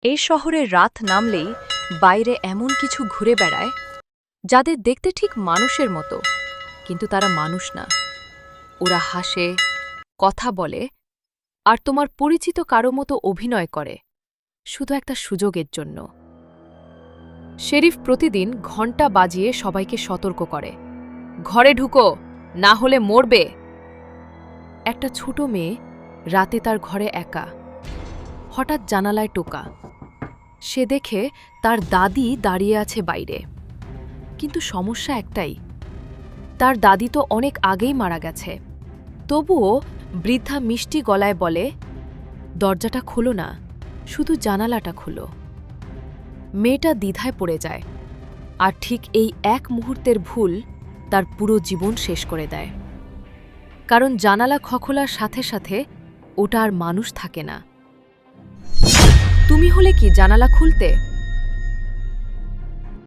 এই শহরে রাত নামলেই বাইরে এমন কিছু ঘুরে বেড়ায় যাদের দেখতে ঠিক মানুষের মতো, কিন্তু তারা মানুষ না। ওরা হাসে, কথা বলে, আর তোমার পরিচিত কারো মতো অভিনয় করে, শুধু একটা সুযোগের জন্য। শেরিফ প্রতিদিন ঘণ্টা বাজিয়ে সবাইকে সতর্ক করে, ঘরে ঢুকো, না হলে মরবে। একটা ছোট মেয়ে রাতে তার ঘরে একা, হঠাৎ জানালায় টোকা। সে দেখে তার দাদি দাঁড়িয়ে আছে বাইরে, কিন্তু সমস্যা একটাই, তার দাদি তো অনেক আগেই মারা গেছে। তবুও বৃদ্ধা মিষ্টি গলায় বলে, দরজাটা খোলো না, শুধু জানালাটা খোলো। মেয়েটা দ্বিধায় পড়ে যায়, আর ঠিক এই এক মুহূর্তের ভুল তার পুরো জীবন শেষ করে দেয়। কারণ জানালা খোলার সাথে সাথে ওটা আর মানুষ থাকে না। তুমি হলে কি জানালা খুলতে?